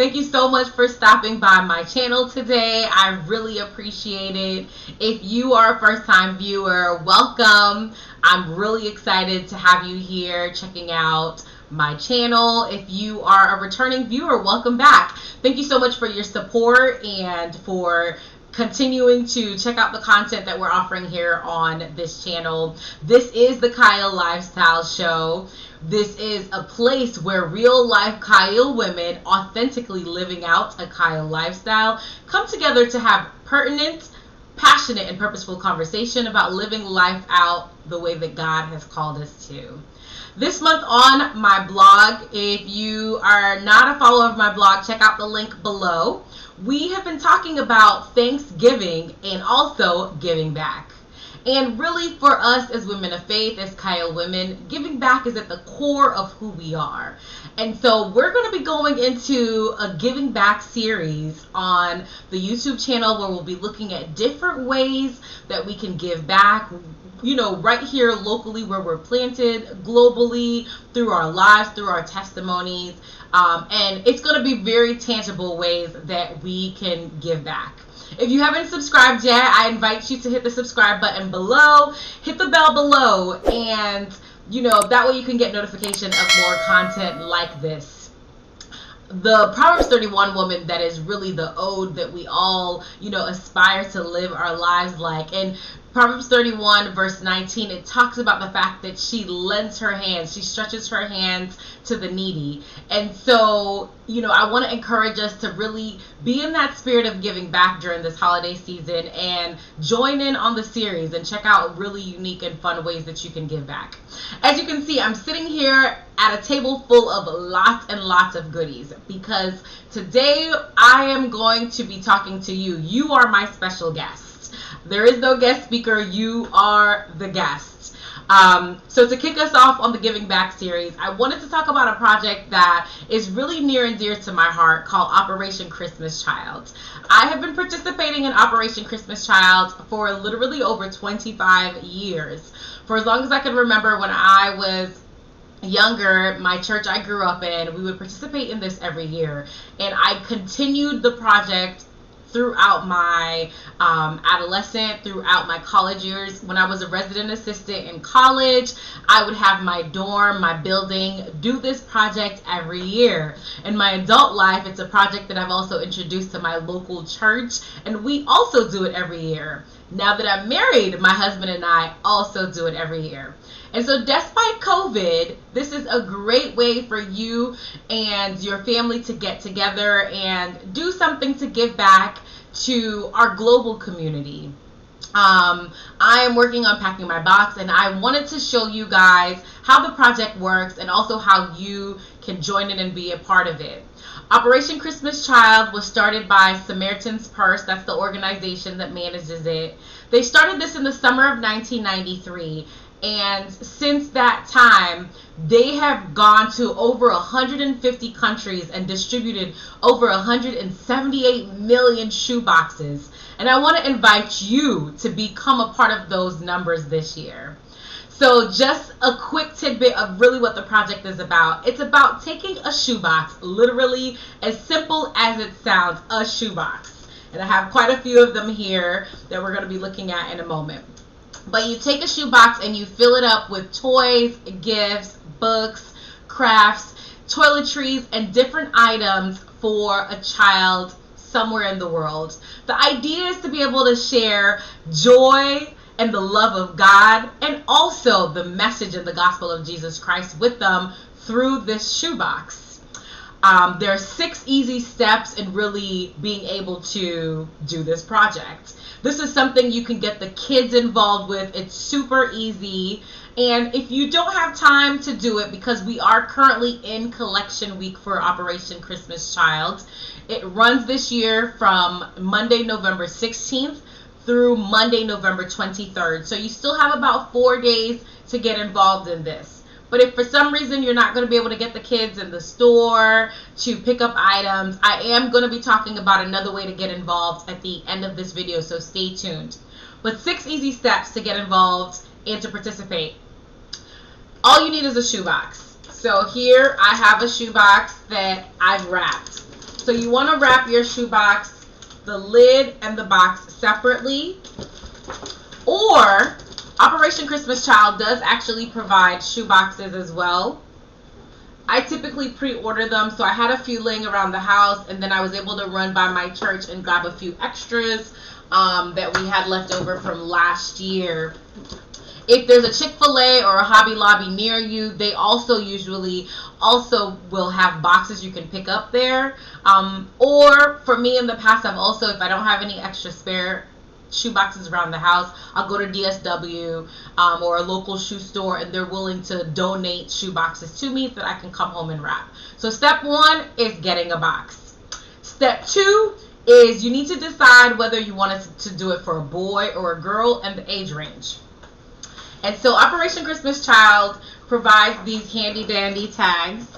Thank you so much for stopping by my channel today. I really appreciate it. If you are a first-time viewer, welcome. I'm really excited to have you here checking out my channel. If you are a returning viewer, welcome back. Thank you so much for your support and for continuing to check out the content that we're offering here on this channel. This is the Kyle Lifestyle Show. This is a place where real life Kyle women authentically living out a Kyle lifestyle come together to have pertinent, passionate, and purposeful conversation about living life out the way that God has called us to. This month on my blog, if you are not a follower of my blog, check out the link below. We have been talking about Thanksgiving and also giving back. And really for us as women of faith, as Kyle women, giving back is at the core of who we are. And so we're going to be going into a giving back series on the YouTube channel where we'll be looking at different ways that we can give back, you know, right here locally where we're planted, globally, through our lives, through our testimonies. And it's going to be very tangible ways that we can give back. If you haven't subscribed yet, I invite you to hit the subscribe button below, hit the bell below, and, you know, that way you can get notification of more content like this. The Proverbs 31 woman that is really the ode that we all, you know, aspire to live our lives like. And Proverbs 31 verse 19, it talks about the fact that she lends her hands, she stretches her hands to the needy. And so, you know, I want to encourage us to really be in that spirit of giving back during this holiday season and join in on the series and check out really unique and fun ways that you can give back. As you can see, I'm sitting here at a table full of lots and lots of goodies because today I am going to be talking to you. You are my special guest. There is no guest speaker. You are the guest. So to kick us off on the Giving Back series, I wanted to talk about a project that is really near and dear to my heart called Operation Christmas Child. I have been participating in Operation Christmas Child for literally over 25 years. For as long as I can remember, when I was younger, my church I grew up in, we would participate in this every year. And I continued the project throughout my adolescent, throughout my college years. When I was a resident assistant in college, I would have my dorm, my building, do this project every year. In my adult life, it's a project that I've also introduced to my local church, and we also do it every year. Now that I'm married, my husband and I also do it every year. And so despite COVID, this is a great way for you and your family to get together and do something to give back to our global community. I am working on packing my box, and I wanted to show you guys how the project works and also how you can join in and be a part of it. Operation Christmas Child was started by Samaritan's Purse. That's the organization that manages it. They started this in the summer of 1993. And since that time, they have gone to over 150 countries and distributed over 178 million shoe boxes. And I want to invite you to become a part of those numbers this year. So just a quick tidbit of really what the project is about. It's about taking a shoebox, literally as simple as it sounds, a shoebox. And I have quite a few of them here that we're going to be looking at in a moment. But you take a shoebox and you fill it up with toys, gifts, books, crafts, toiletries, and different items for a child somewhere in the world. The idea is to be able to share joy and the love of God and also the message of the gospel of Jesus Christ with them through this shoebox. There are 6 easy steps in really being able to do this project. This is something you can get the kids involved with. It's super easy. And if you don't have time to do it, because we are currently in collection week for Operation Christmas Child, it runs this year from Monday, November 16th through Monday, November 23rd. So you still have about 4 days to get involved in this. But if for some reason you're not going to be able to get the kids in the store to pick up items, I am going to be talking about another way to get involved at the end of this video, so stay tuned. But 6 easy steps to get involved and to participate. All you need is a shoebox. So here I have a shoebox that I've wrapped. So you want to wrap your shoebox, the lid and the box separately. Or Operation Christmas Child does actually provide shoe boxes as well. I typically pre-order them, so I had a few laying around the house, and then I was able to run by my church and grab a few extras that we had left over from last year. If there's a Chick-fil-A or a Hobby Lobby near you, they also usually will have boxes you can pick up there. Or for me in the past, I've also, if I don't have any extra spare shoe boxes around the house, I'll go to DSW or a local shoe store, and they're willing to donate shoe boxes to me so that I can come home and wrap. So step 1 is getting a box. Step 2 is you need to decide whether you want to do it for a boy or a girl and the age range. And so Operation Christmas Child provides these handy dandy tags.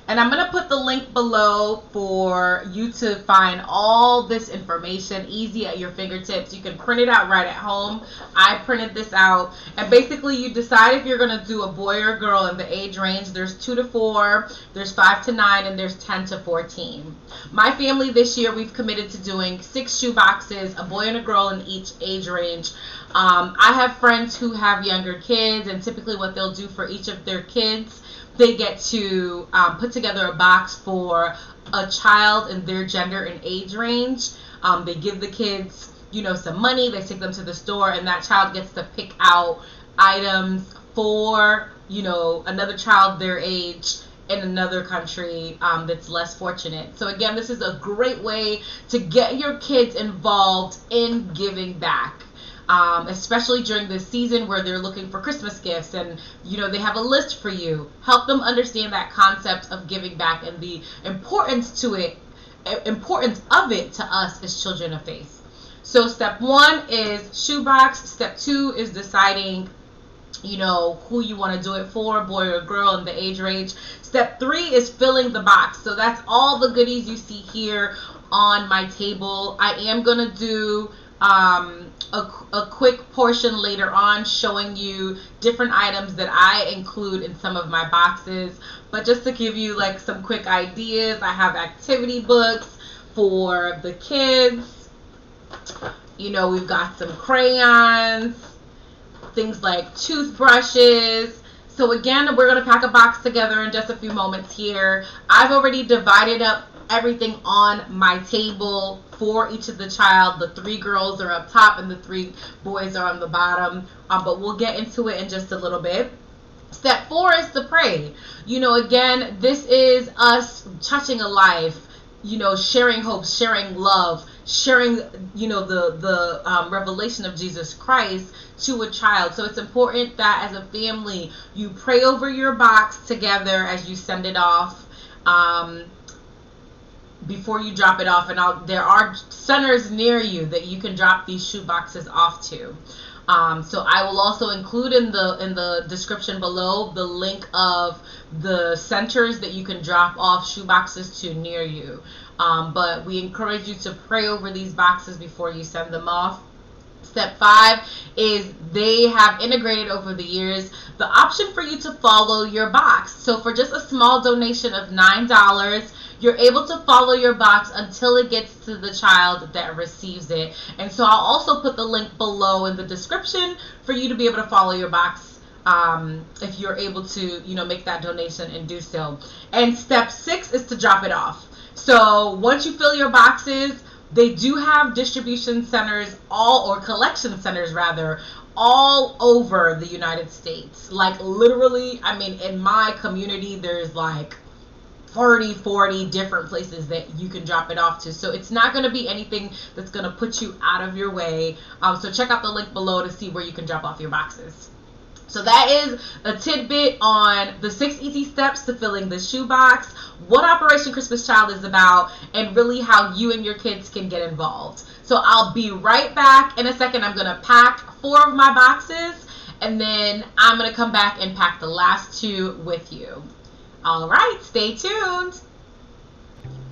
And I'm going to put the link below for you to find all this information easy at your fingertips. You can print it out right at home. I printed this out. And basically you decide if you're going to do a boy or a girl in the age range. There's 2 to 4, there's 5 to 9, and there's 10 to 14. My family this year, we've committed to doing 6 shoe boxes, a boy and a girl in each age range. I have friends who have younger kids, and typically what they'll do for each of their kids, they get to put together a box for a child in their gender and age range. They give the kids, some money. They take them to the store, and that child gets to pick out items for, another child their age in another country that's less fortunate. So again, this is a great way to get your kids involved in giving back. Especially during this season where they're looking for Christmas gifts and, they have a list for you. Help them understand that concept of giving back and the importance of it to us as children of faith. So step 1 is shoebox. Step 2 is deciding, who you want to do it for, boy or girl, and the age range. Step 3 is filling the box. So that's all the goodies you see here on my table. I am going to do a quick portion later on showing you different items that I include in some of my boxes. But just to give you some quick ideas, I have activity books for the kids. We've got some crayons, things like toothbrushes. So again, we're going to pack a box together in just a few moments here. I've already divided up everything on my table for each of the child. The 3 girls are up top and the 3 boys are on the bottom, but we'll get into it in just a little bit. Step 4 is to pray. Again, this is us touching a life, sharing hope, sharing love, sharing, the revelation of Jesus Christ to a child. So it's important that as a family, you pray over your box together as you send it off. Before you drop it off, and there are centers near you that you can drop these shoe boxes off to. So I will also include in the description below the link of the centers that you can drop off shoe boxes to near you. But we encourage you to pray over these boxes before you send them off. Step 5 is they have integrated over the years the option for you to follow your box. So for just a small donation of $9, you're able to follow your box until it gets to the child that receives it. And so I'll also put the link below in the description for you to be able to follow your box if you're able to, make that donation and do so. And step 6 is to drop it off. So once you fill your boxes, they do have distribution centers or collection centers rather, all over the United States. Literally, in my community, there's 30, 40 different places that you can drop it off to. So it's not going to be anything that's going to put you out of your way. So check out the link below to see where you can drop off your boxes. So that is a tidbit on the 6 easy steps to filling the shoebox, what Operation Christmas Child is about, and really how you and your kids can get involved. So I'll be right back in a second. I'm going to pack 4 of my boxes, and then I'm going to come back and pack the last 2 with you. All right, stay tuned.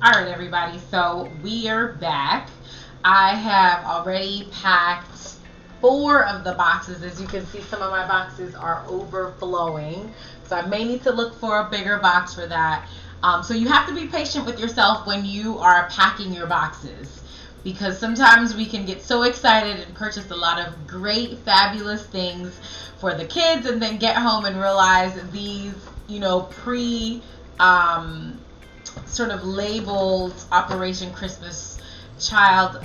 All right, everybody, so we are back. I have already packed 4 of the boxes. As you can see, some of my boxes are overflowing, so I may need to look for a bigger box for that. So you have to be patient with yourself when you are packing your boxes, because sometimes we can get so excited and purchase a lot of great, fabulous things for the kids, and then get home and realize these, sort of labeled Operation Christmas Child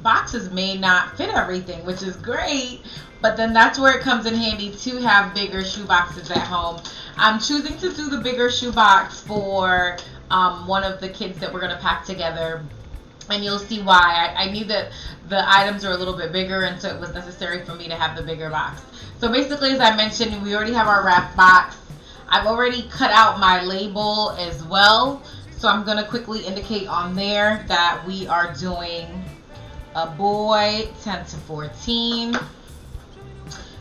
boxes may not fit everything, which is great, but then that's where it comes in handy to have bigger shoe boxes at home. I'm choosing to do the bigger shoe box for one of the kids that we're going to pack together, and you'll see why. I knew that the items are a little bit bigger, and so it was necessary for me to have the bigger box. So basically, as I mentioned, we already have our wrap box. I've already cut out my label as well, so I'm going to quickly indicate on there that we are doing a boy 10 to 14.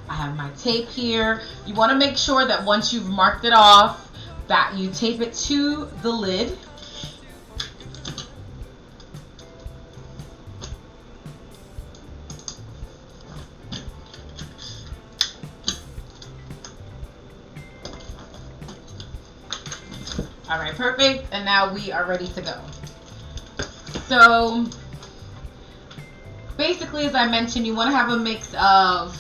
I have my tape here. You want to make sure that once you've marked it off, that you tape it to the lid. All right, perfect. And now we are ready to go. So basically, as I mentioned, you want to have a mix of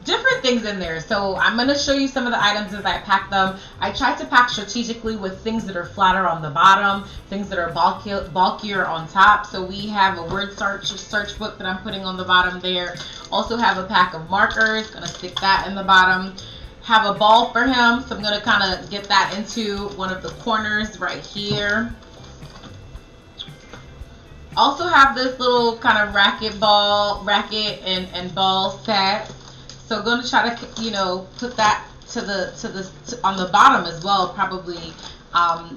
different things in there. So I'm going to show you some of the items as I pack them. I try to pack strategically with things that are flatter on the bottom, things that are bulkier on top. So we have a word search book that I'm putting on the bottom there. Also have a pack of markers. Going to stick that in the bottom. Have a ball for him, so I'm going to kind of get that into one of the corners right here. Also have this little kind of racket and ball set. So going to try to, put that on the bottom as well, probably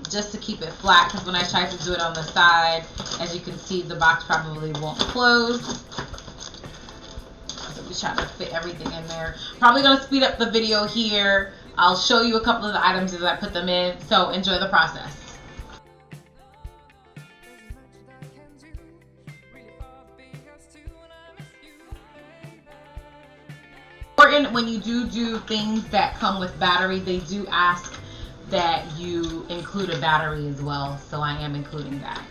just to keep it flat, because when I try to do it on the side, as you can see, the box probably won't close. Trying to fit everything in there. Probably going to speed up the video here. I'll show you a couple of the items as I put them in, so enjoy the process. Important when you do things that come with battery, they do ask that you include a battery as well, so I am including that.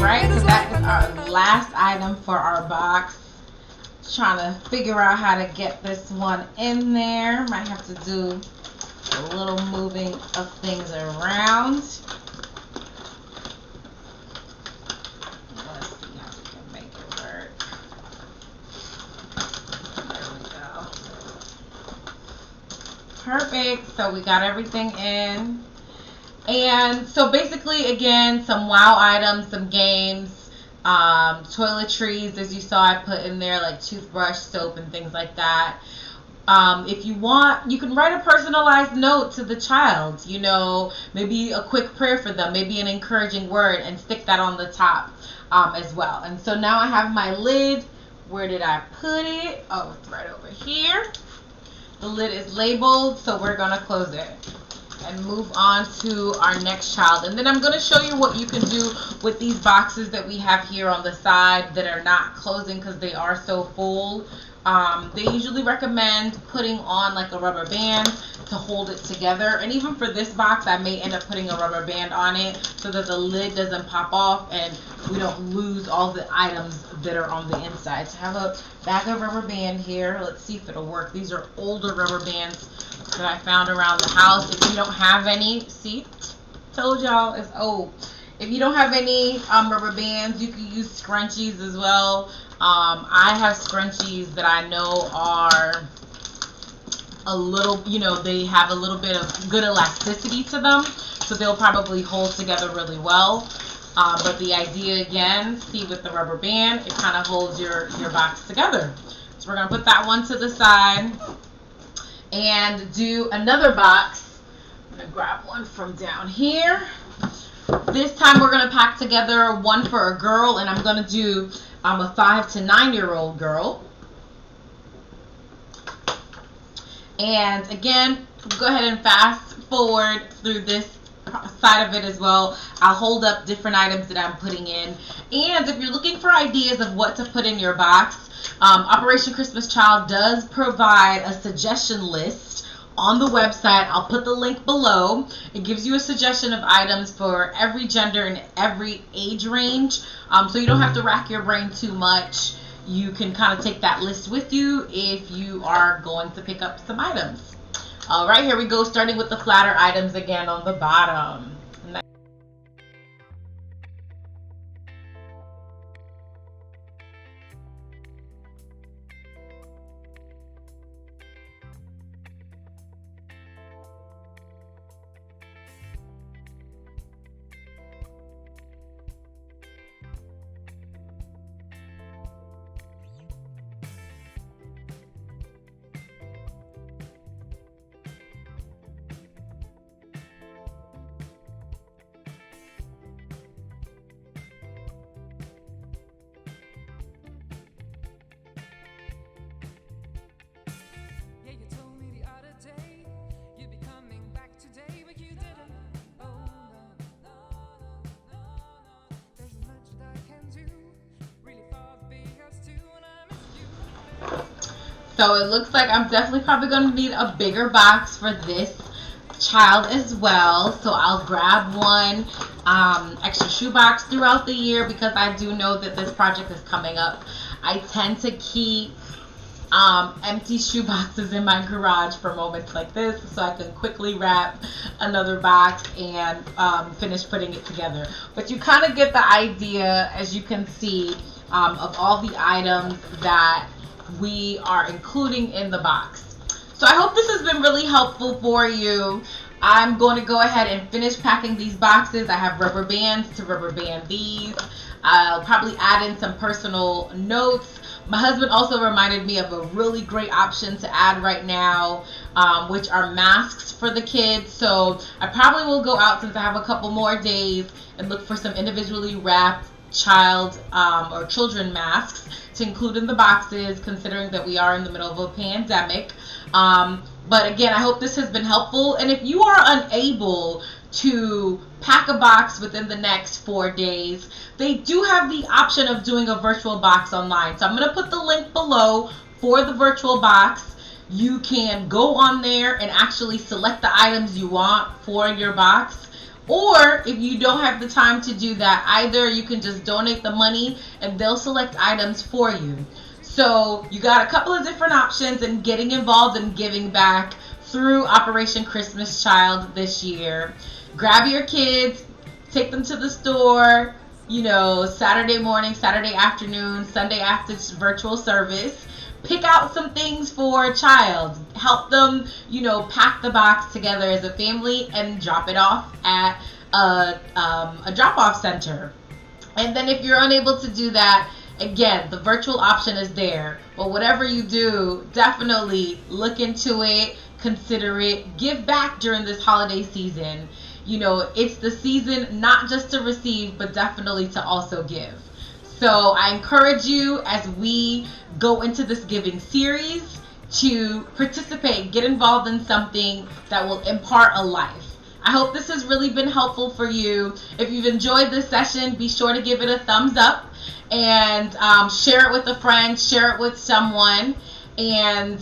Alright, so that is our last item for our box. Trying to figure out how to get this one in there. Might have to do a little moving of things around. Let's see how we can make it work. There we go. Perfect. So we got everything in. And so basically, again, some wow items, some games, toiletries, as you saw I put in there, like toothbrush, soap, and things like that. If you want, you can write a personalized note to the child, maybe a quick prayer for them, maybe an encouraging word, and stick that on the top as well. And so now I have my lid. Where did I put it? Oh, it's right over here. The lid is labeled, so we're going to close it and move on to our next child. And then I'm going to show you what you can do with these boxes that we have here on the side that are not closing because they are so full. They usually recommend putting on like a rubber band to hold it together. And even for this box, I may end up putting a rubber band on it so that the lid doesn't pop off and we don't lose all the items that are on the inside. So I have a bag of rubber band here. Let's see if it'll work. These are older rubber bands that I found around the house. If you don't have any, see, told y'all it's old. If you don't have any rubber bands, you can use scrunchies as well. I have scrunchies that I know are a little, they have a little bit of good elasticity to them, so they'll probably hold together really well. But the idea, again, see with the rubber band, it kind of holds your box together. So we're going to put that one to the side. and do another box. I'm going to grab one from down here. This time we're going to pack together one for a girl, and I'm going to do a 5 to 9-year-old girl. And again, go ahead and fast forward through this side of it as well. I'll hold up different items that I'm putting in. And if you're looking for ideas of what to put in your box, Operation Christmas Child does provide a suggestion list on the website. I'll put the link below. It gives you a suggestion of items for every gender and every age range, so you don't have to rack your brain too much. You can kind of take that list with you if you are going to pick up some items. All right, here we go, starting with the flatter items again on the bottom. So it looks like I'm definitely probably going to need a bigger box for this child as well. So I'll grab one extra shoebox throughout the year because I do know that this project is coming up. I tend to keep empty shoe boxes in my garage for moments like this so I can quickly wrap another box and finish putting it together. But you kind of get the idea, as you can see, of all the items that we are including in the box. So I hope this has been really helpful for you. I'm going to go ahead and finish packing these boxes. I have rubber bands to rubber band these. I'll probably add in some personal notes. My husband also reminded me of a really great option to add right now, which are masks for the kids. So I probably will go out, since I have a couple more days, and look for some individually wrapped child or children masks to include in the boxes, considering that we are in the middle of a pandemic. But again, I hope this has been helpful. And if you are unable to pack a box within the next 4 days, they do have the option of doing a virtual box online. So I'm going to put the link below for the virtual box. You can go on there and actually select the items you want for your box. Or if you don't have the time to do that either, you can just donate the money and they'll select items for you. So you got a couple of different options in getting involved and giving back through Operation Christmas Child this year. Grab your kids, take them to the store, Saturday morning, Saturday afternoon, Sunday after virtual service. Pick out some things for a child. Help them, pack the box together as a family and drop it off at a drop-off center. And then if you're unable to do that, again, the virtual option is there. But whatever you do, definitely look into it, consider it, give back during this holiday season. It's the season not just to receive, but definitely to also give. So I encourage you, as we go into this giving series, to participate, get involved in something that will impart a life. I hope this has really been helpful for you. If you've enjoyed this session, be sure to give it a thumbs up and share it with a friend, share it with someone, and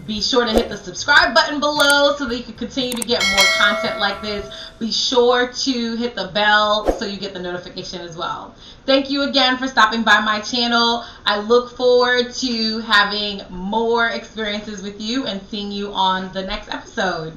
be sure to hit the subscribe button below so that you can continue to get more content like this. Be sure to hit the bell so you get the notification as well. Thank you again for stopping by my channel. I look forward to having more experiences with you and seeing you on the next episode.